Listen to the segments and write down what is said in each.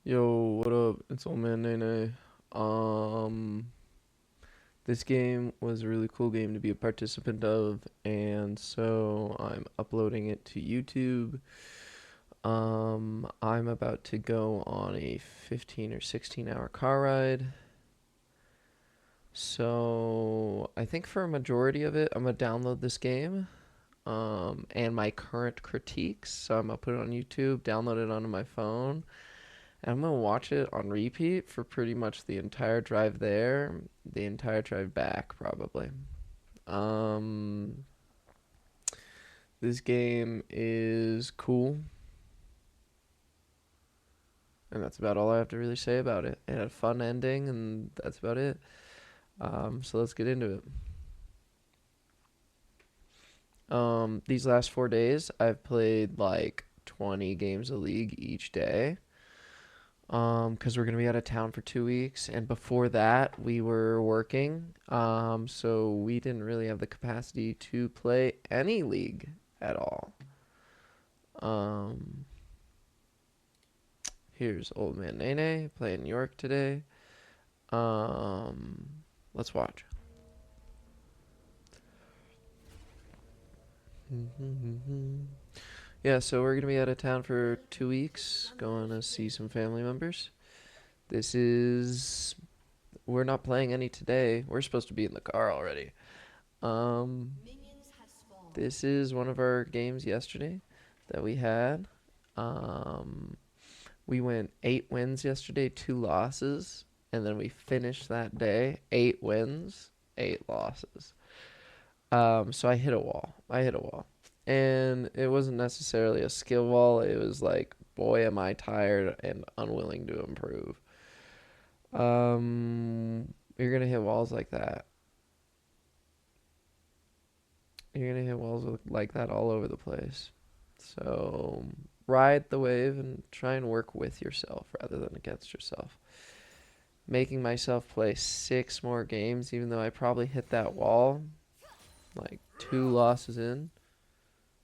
Yo, what up? It's old man Nene. Um, this game was a really cool game to be a participant of, and so I'm uploading it to YouTube. I'm about to go on a 15 or 16 hour car ride. So I think for a majority of it, I'm gonna download this game, and my current critiques. So I'm gonna put it on YouTube, download it onto my phone, and I'm gonna watch it on repeat for pretty much the entire drive there, the entire drive back, probably. Um, this game is cool, and that's about all I have to really say about it. It had a fun ending, and that's about it. So let's get into it. These last 4 days, I've played like 20 games of League each day. Because we're gonna be out of town for 2 weeks, and before that we were working. So we didn't really have the capacity to play any league at all. Um, here's old man Nene playing York today. Um, let's watch. Yeah, so we're gonna be out of town for 2 weeks, going to see some family members. This is we're not playing any today. We're supposed to be in the car already. Um, This is one of our games yesterday that we had. Um, we went 8 wins yesterday, 2 losses, and then we finished that day 8 wins, 8 losses. So I hit a wall. And it wasn't necessarily a skill wall. It was like, boy, am I tired and unwilling to improve. You're gonna hit walls like that. You're gonna hit walls like that all over the place. So ride the wave and try and work with yourself rather than against yourself. Making myself play 6 more games, even though I probably hit that wall like 2 losses in.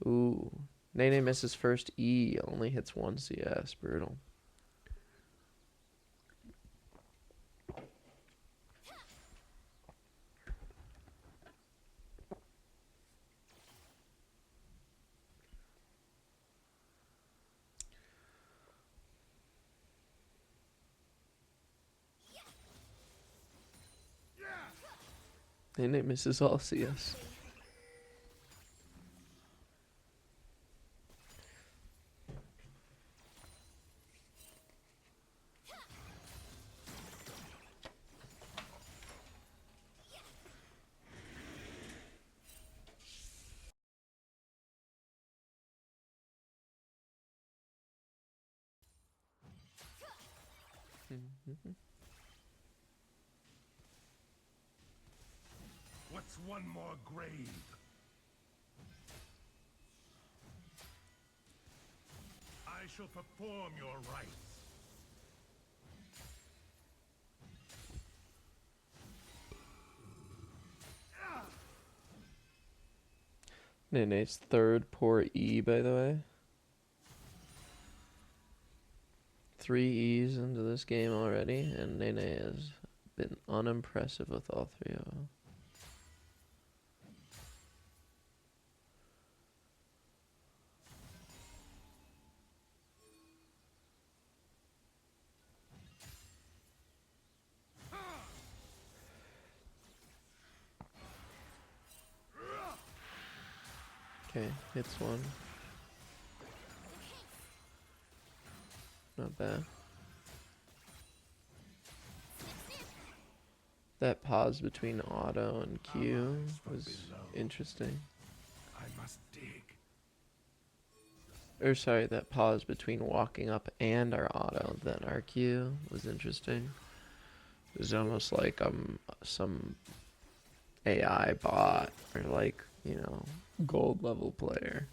Ooh. Nene misses first E, only hits 1 CS. Brutal. Nene misses all CS. What's one more grave? I shall perform your rites. Nene's third poor E, by the way. 3 E's into this game already, and Nene has been unimpressive with all 3 of them. Okay, hits one. Not bad. That pause between auto and Q was interesting. I must dig. Or sorry, that pause between walking up and our auto, then our Q was interesting. It was almost like some AI bot or like, gold level player.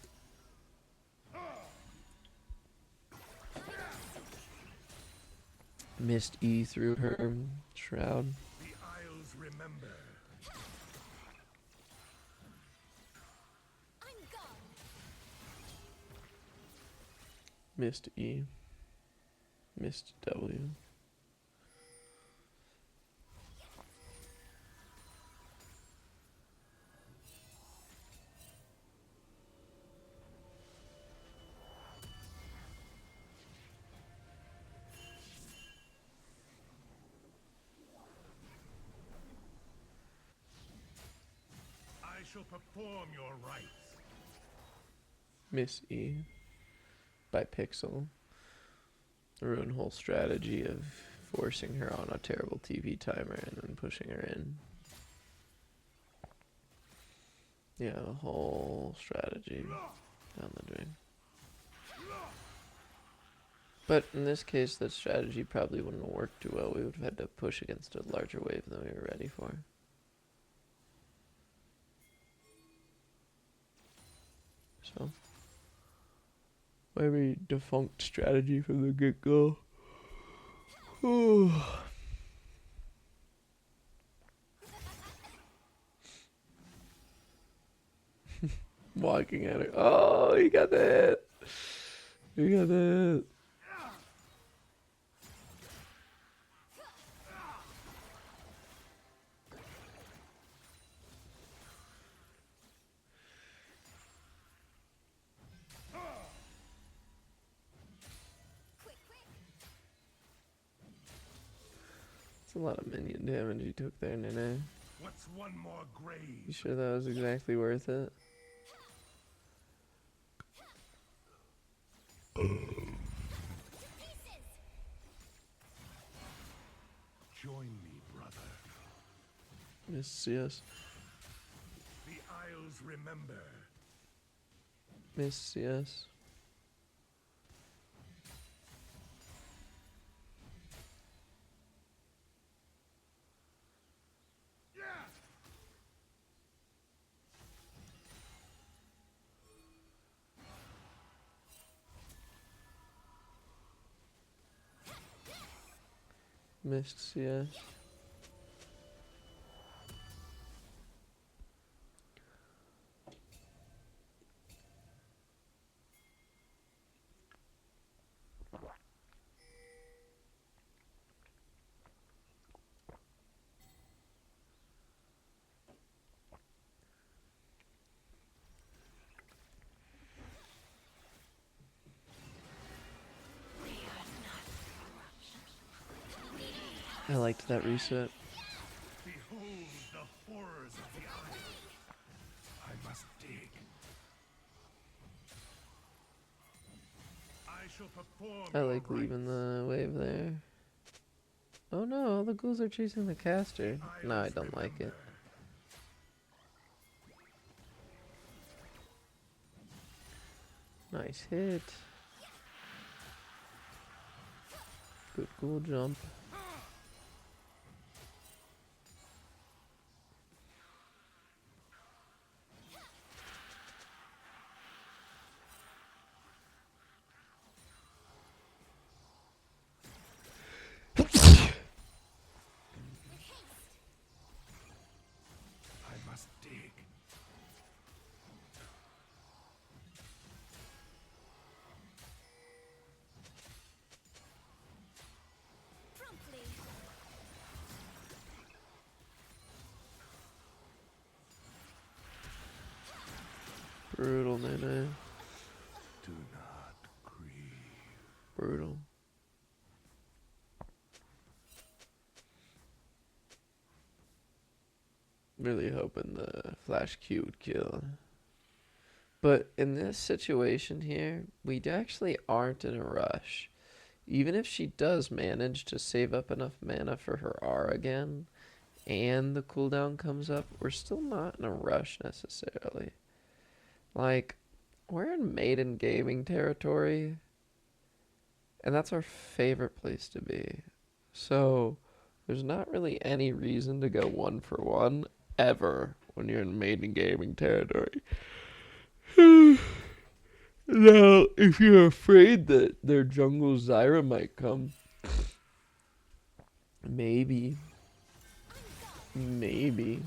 Missed E through her shroud. The Isles remember. Missed E. Missed W. I shall perform your rites. Miss E by Pixel. The ruin whole strategy of forcing her on a terrible TV timer and then pushing her in. Yeah, the whole strategy down the drain. But in this case, that strategy probably wouldn't have worked too well. We would have had to push against a larger wave than we were ready for. So, maybe defunct strategy from the get-go. Walking at it. Oh, you got that. You got that. It's a lot of minion damage you took there, Nene. What's one more grave? You sure that was exactly worth it? Join me, brother. Miss CS. The Isles remember. Miss CS. Missed CS. I liked that reset. Behold the horrors of the Isle. I must dig. I shall perform I your like leaving rites. the wave there. Oh no, all the ghouls are chasing the caster. No, I don't like it. Nice hit. Good ghoul jump. I must dig. Brutal, Nene. Do not grieve. Brutal. Really hoping the flash Q would kill. But in this situation here, we actually aren't in a rush. Even if she does manage to save up enough mana for her R again, and the cooldown comes up, we're still not in a rush necessarily. Like, we're in Maiden Gaming territory, and that's our favorite place to be. So, there's not really any reason to go 1-for-1 ever when you're in Maiden Gaming territory. Now, if you're afraid that their jungle Zyra might come, maybe. Maybe.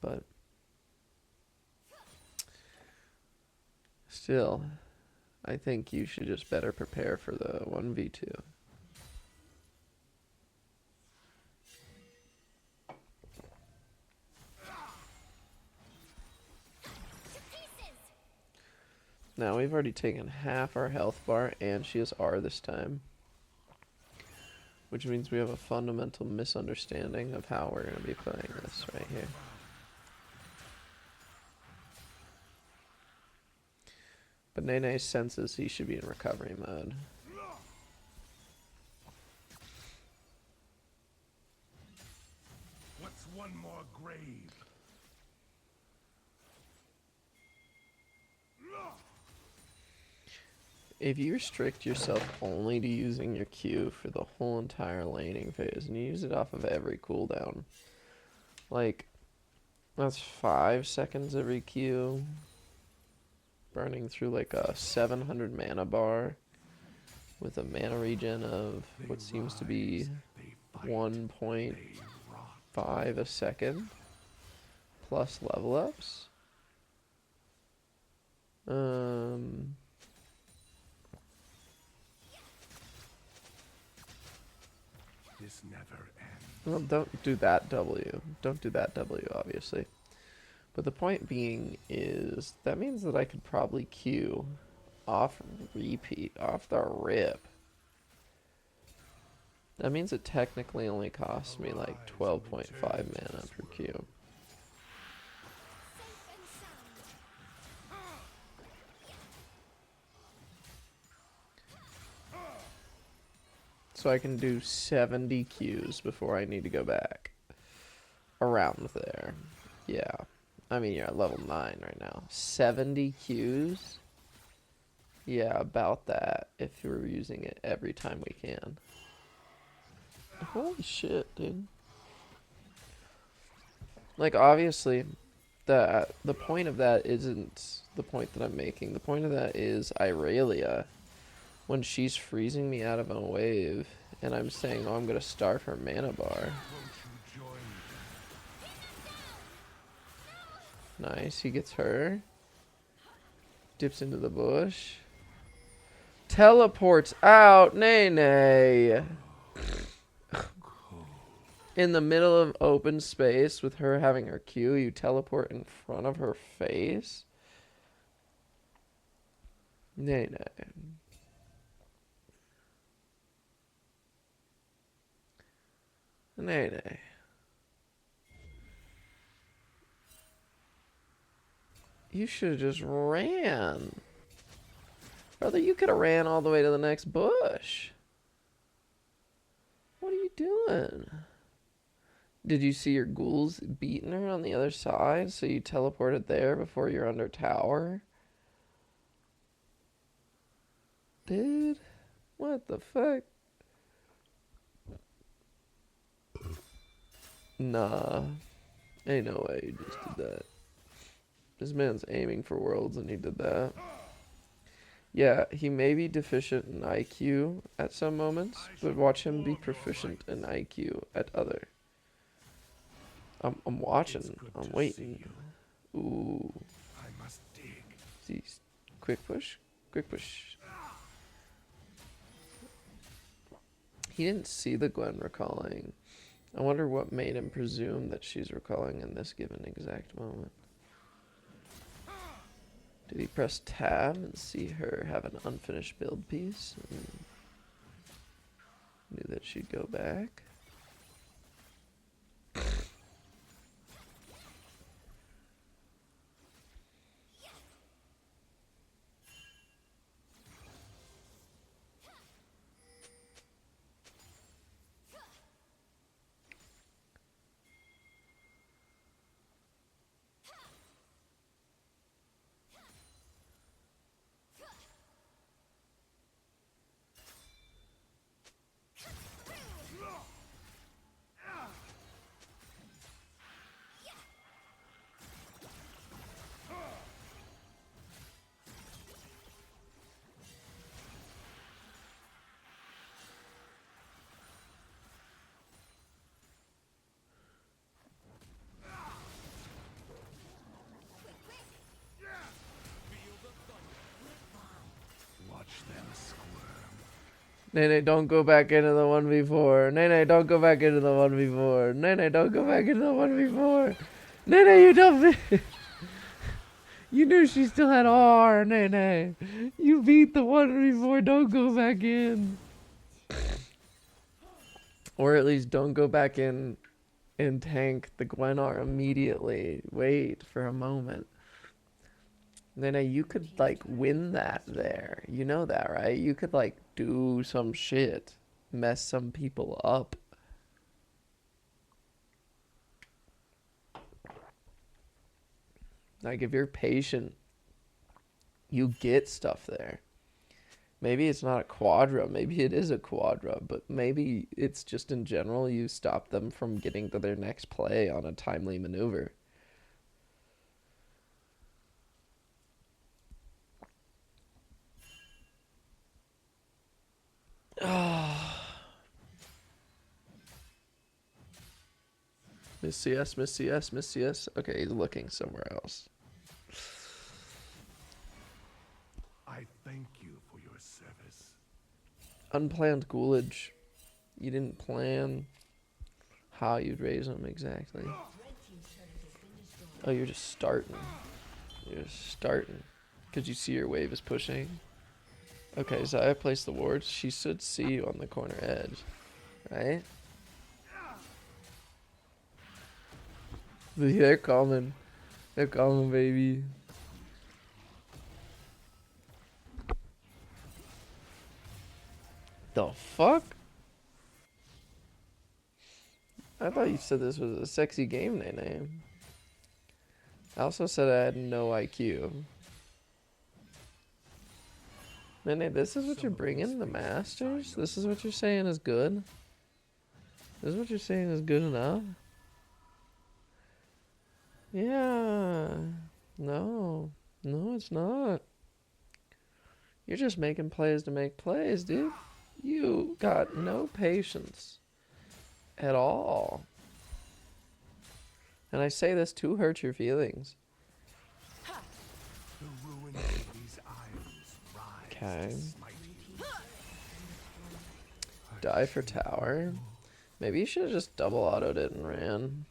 But still, I think you should just better prepare for the 1v2. Now we've already taken half our health bar and she has R this time. Which means we have a fundamental misunderstanding of how we're going to be playing this right here. But Nene senses he should be in recovery mode. What's one more grave? If you restrict yourself only to using your Q for the whole entire laning phase, and you use it off of every cooldown, like, that's 5 seconds every Q, burning through like a 700 mana bar, with a mana regen of what seems to be 1.5 a second, plus level ups. This never ends. Well, don't do that W. Don't do that W, obviously. But the point being is, that means that I could probably Q off repeat, off the rip. That means it technically only costs me like 12.5 mana per Q. So I can do 70 Qs before I need to go back. Around there. Yeah. I mean, you're at level 9 right now. 70 Qs? Yeah, about that. If we're using it every time we can. Holy shit, dude. Like, obviously, the point of that isn't the point that I'm making. The point of that is Irelia. When she's freezing me out of a wave, and I'm saying, oh, I'm going to starve her mana bar. Won't you join me? Nice, he gets her. Dips into the bush. Teleports out, Nene. In the middle of open space with her having her Q, you teleport in front of her face? Nene. Nene. You should have just ran. Brother, you could have ran all the way to the next bush. What are you doing? Did you see your ghouls beating her on the other side, so you teleported there before you're under tower? Dude, what the fuck? Nah, ain't no way you just did that. This man's aiming for worlds and he did that. Yeah, he may be deficient in IQ at some moments, but watch him be proficient in IQ at other. I'm watching. I'm waiting. Ooh. I must dig. See, quick push. Quick push. He didn't see the Gwen recalling. I wonder what made him presume that she's recalling in this given exact moment. Did he press tab and see her have an unfinished build piece? And knew that she'd go back? them squirm. Nene, don't go back into the 1v4. Nene, don't go back into the 1v4. Nene, don't go back into the 1v4. Nene, you don't. You knew she still had R, Nene. You beat the 1v4. Don't go back in. Or at least don't go back in and tank the Gwenar immediately. Wait for a moment. Nene, you could like win that there. You know that, right? You could like do some shit. Mess some people up. Like if you're patient, you get stuff there. Maybe it's not a quadra, maybe it is a quadra, but maybe it's just in general you stop them from getting to their next play on a timely maneuver. Miss CS, Miss CS, Miss CS. Okay, he's looking somewhere else. I thank you for your service. Unplanned Ghoulage. You didn't plan how you'd raise them exactly. Oh, you're just starting. You're just starting. Because you see your wave is pushing. Okay, so I placed the wards. She should see you on the corner edge. Right? They're coming. They're coming, baby. The fuck? I thought you said this was a sexy game name. I also said I had no IQ. Nene, this is what you're bringing? The Masters? This is what you're saying is good? This is what you're saying is good enough? Yeah. No. No, it's not. You're just making plays to make plays, dude. You got no patience. At all. And I say this to hurt your feelings. The ruin of these isles rise. Okay. to smite you. Die for tower. Maybe you should have just double autoed it and ran.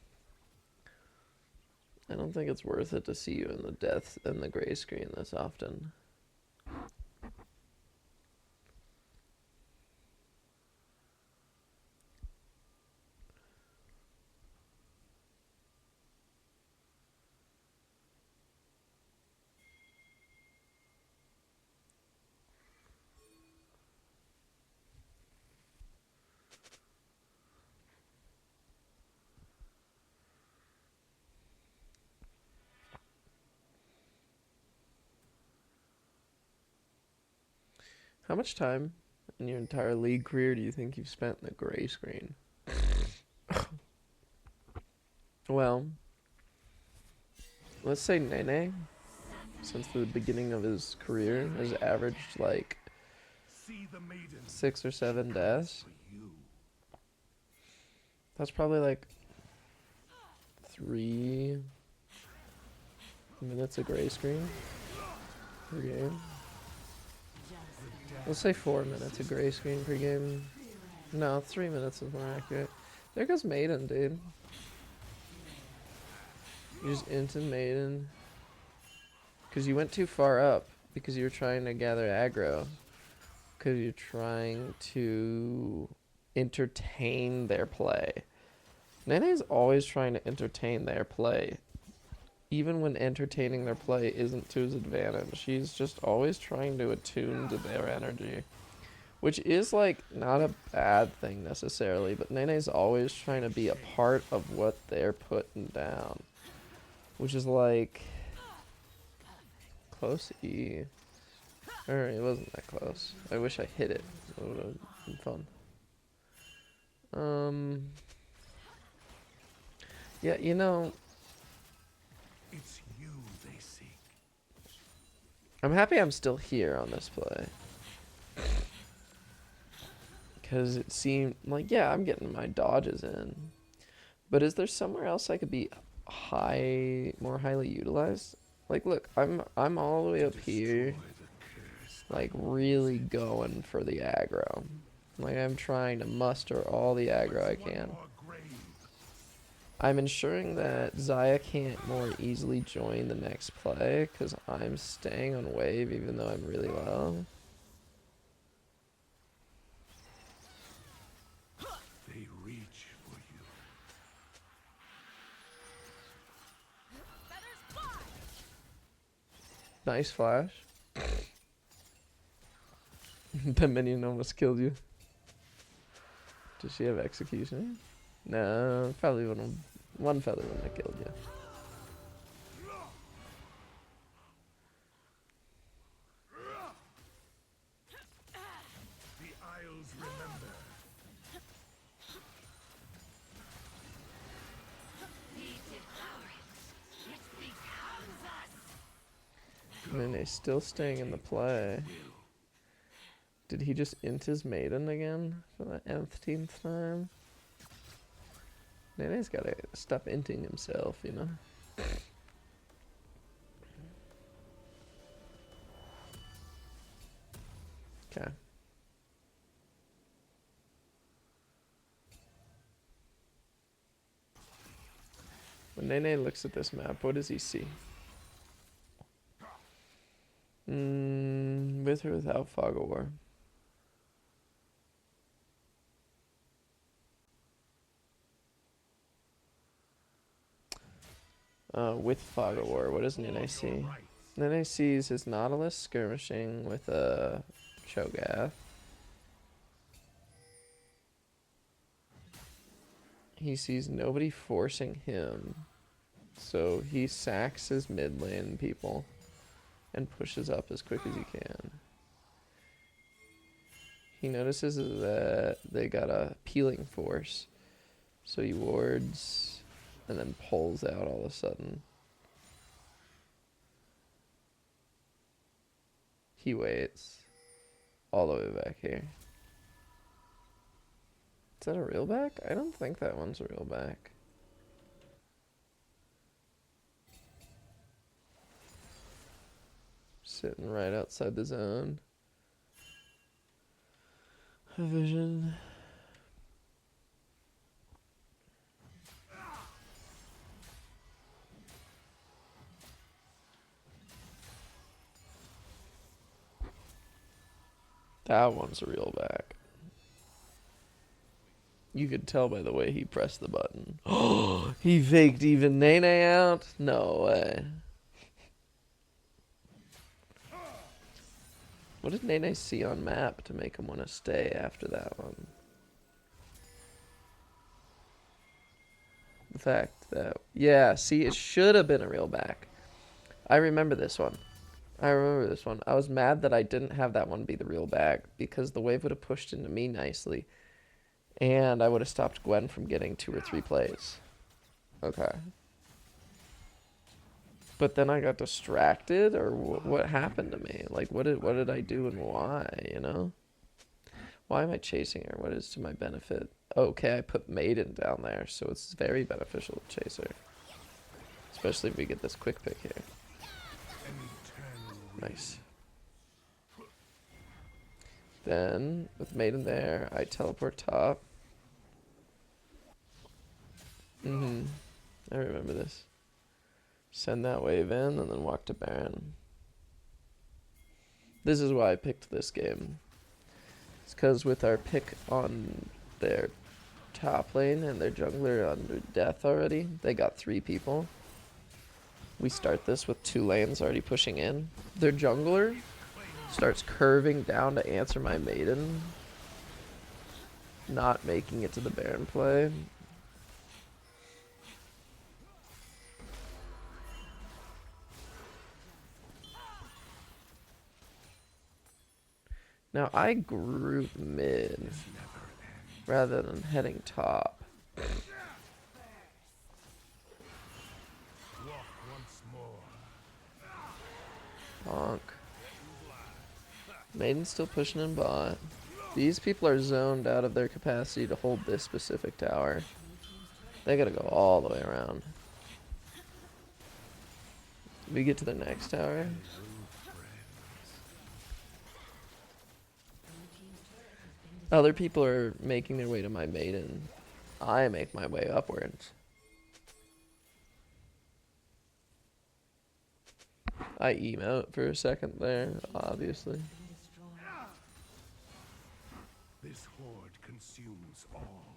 I don't think it's worth it to see you in the death and the gray screen this often. How much time in your entire league career do you think you've spent in the gray screen? Well, let's say Nene, since the beginning of his career, has averaged like See the maiden 6 or 7 deaths. for you. That's probably like 3 minutes of gray screen per game. Let's say 4 minutes of gray screen per game. No, 3 minutes is more accurate. There goes Maiden, dude. You just instant Maiden. Because you went too far up. Because you were trying to gather aggro. Because you're trying to entertain their play. Nene's always trying to entertain their play. Even when entertaining their play isn't to his advantage. She's just always trying to attune to their energy. Which is, like, not a bad thing necessarily, but Nene's always trying to be a part of what they're putting down. Which is, like, close E. Or it wasn't that close. I wish I hit it. It would have been fun. Yeah, you know, It's you they seek. I'm happy I'm still here on this play. Because it seemed like, yeah, I'm getting my dodges in. But is there somewhere else I could be more highly utilized? Like, look, I'm all the way up here. Destroy the curse Like, really going for the aggro. Like, I'm trying to muster all the aggro I can. More grave. I'm ensuring that Zaya can't more easily join the next play, because I'm staying on wave even though I'm really low. They reach for you. Nice flash. The minion almost killed you. Does she have execution? No, probably wouldn't. One feather wouldn't have killed you. The Isles remember. Nene's still staying in the play. Did he just int his maiden again for the nth time? Nene's gotta stop inting himself, you know? Okay. When Nene looks at this map, what does he see? With or without Fog of War? With Fog of War, what does Nene see? Nene sees his Nautilus skirmishing with a Cho'Gath. He sees nobody forcing him, so he sacks his mid lane people and pushes up as quick as he can. He notices that they got a peeling force, so he wards and then pulls out all of a sudden. He waits all the way back here. Is that a real back? I don't think that one's a real back. Sitting right outside the zone. A vision. That one's a real back. You could tell by the way he pressed the button. Oh, he faked even Nene out? No way. What did Nene see on map to make him want to stay after that one? The fact that, yeah, see, it should have been a real back. I remember this one. I was mad that I didn't have that one be the real back because the wave would have pushed into me nicely. And I would have stopped Gwen from getting 2 or 3 plays. Okay. But then I got distracted, or what happened to me? Like, what did I do and why, you know? Why am I chasing her? What is to my benefit? Okay, I put Maiden down there, so it's very beneficial to chase her. Especially if we get this quick pick here. Nice. Then, with Maiden there, I teleport top. I remember this. Send that wave in, and then walk to Baron. This is why I picked this game. It's because with our pick on their top lane and their jungler under death already, they got 3 people. We start this with 2 lanes already pushing in. Their jungler starts curving down to answer my Maiden, not making it to the Baron play. Now I group mid rather than heading top. Walk once more. Bonk. Maiden's still pushing in bot. These people are zoned out of their capacity to hold this specific tower. They gotta go all the way around. We get to the next tower. Other people are making their way to my maiden. I make my way upwards. I emote for a second there, obviously. This horde consumes all.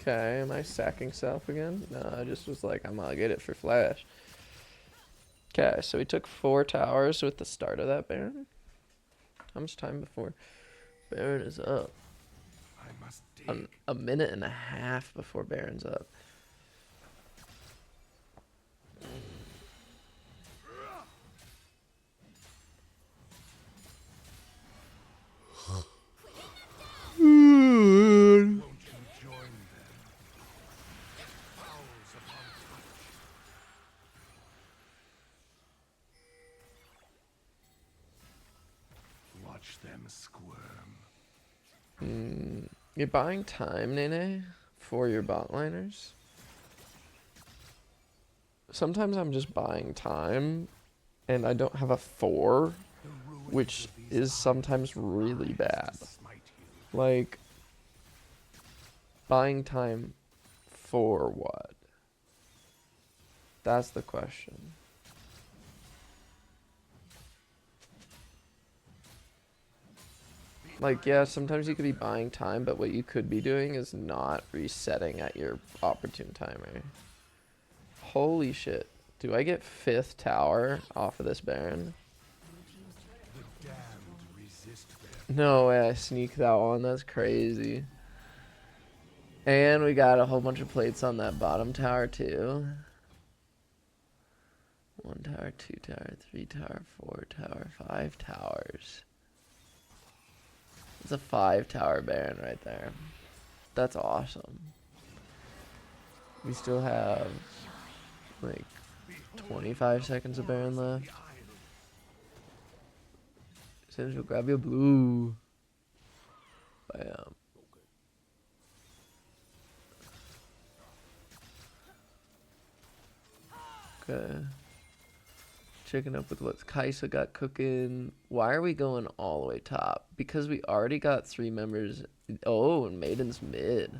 Okay, am I sacking self again? No, I just was like, I'm gonna get it for flash. Okay, so we took 4 towers with the start of that Baron. How much time before Baron is up? I must dig. A minute and a half before Baron's up. Won't you join them? Fowls upon touch. Watch them squirm. You're buying time, Nene, for your bot liners. Sometimes I'm just buying time, and I don't have a 4, The ruins which of these is sometimes isles really rise bad. to smite you. Like, buying time for what? That's the question. Like, yeah, sometimes you could be buying time, but what you could be doing is not resetting at your opportune timer. Holy shit. Do I get 5th tower off of this Baron? The damned resist them. No way, I sneak that one. That's crazy. And we got a whole bunch of plates on that bottom tower, too. 1 tower, 2 tower, 3 tower, 4 tower, 5 towers. It's a 5 tower Baron right there. That's awesome. We still have like 25 seconds of Baron left. Essential, grab your blue. Bam. Okay. Checking up with what Kaisa got cooking. Why are we going all the way top? Because we already got 3 members. Oh, and Maiden's mid.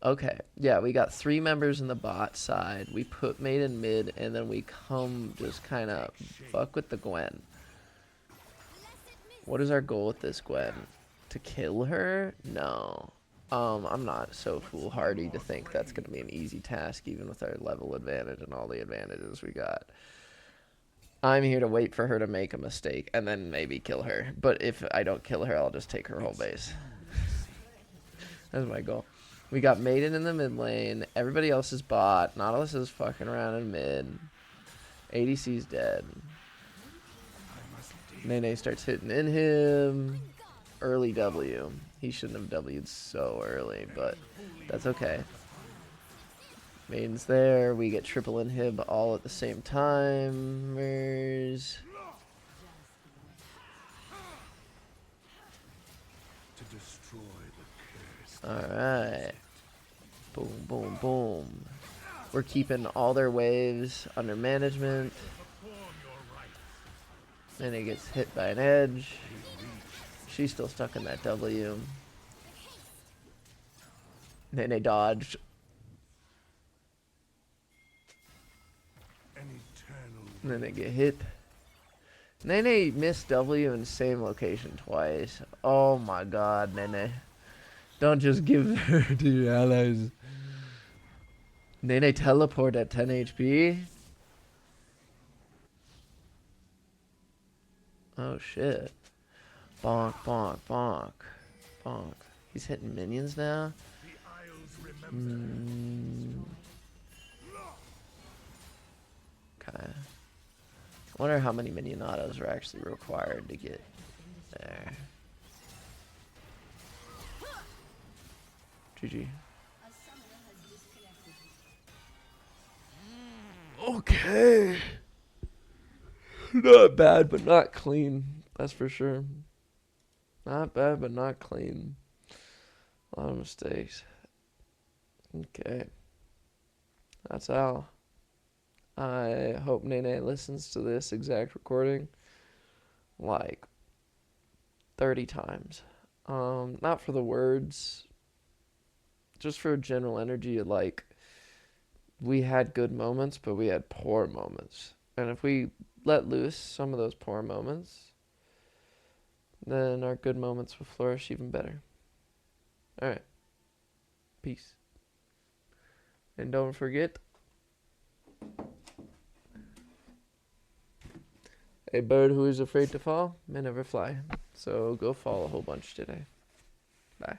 Okay, yeah, we got 3 members in the bot side. We put Maiden mid, and then we come just kind of fuck with the Gwen. What is our goal with this Gwen? To kill her? No. I'm not so foolhardy to think that's going to be an easy task, even with our level advantage and all the advantages we got. I'm here to wait for her to make a mistake, and then maybe kill her. But if I don't kill her, I'll just take her whole base. That's my goal. We got Maiden in the mid lane. Everybody else is bot. Nautilus is fucking around in mid. ADC's dead. Nene starts hitting in him. Early W. He shouldn't have W'd so early, but that's okay. Maiden's there. We get triple inhib all at the same time. To destroy the curse. Alright. Boom, boom, boom. We're keeping all their waves under management. Perform your rites. Then he gets hit by an edge. She's still stuck in that W. Then they dodged. An eternal. And then they get hit. Nene missed W in the same location twice. Oh my god, Nene. Don't just give her to your allies. Nene teleport at 10 HP. Oh shit. Bonk, bonk, bonk. Bonk. He's hitting minions now? The Isles remember. Okay. I wonder how many minion autos are actually required to get there. GG. Okay. Not bad, but not clean. That's for sure. Not bad, but not clean. A lot of mistakes. Okay. That's Al. I hope Nene listens to this exact recording like 30 times. Not for the words, just for general energy. Like, we had good moments, but we had poor moments. And if we let loose some of those poor moments, then our good moments will flourish even better. Alright, peace. And don't forget, a bird who is afraid to fall may never fly. So go fall a whole bunch today. Bye.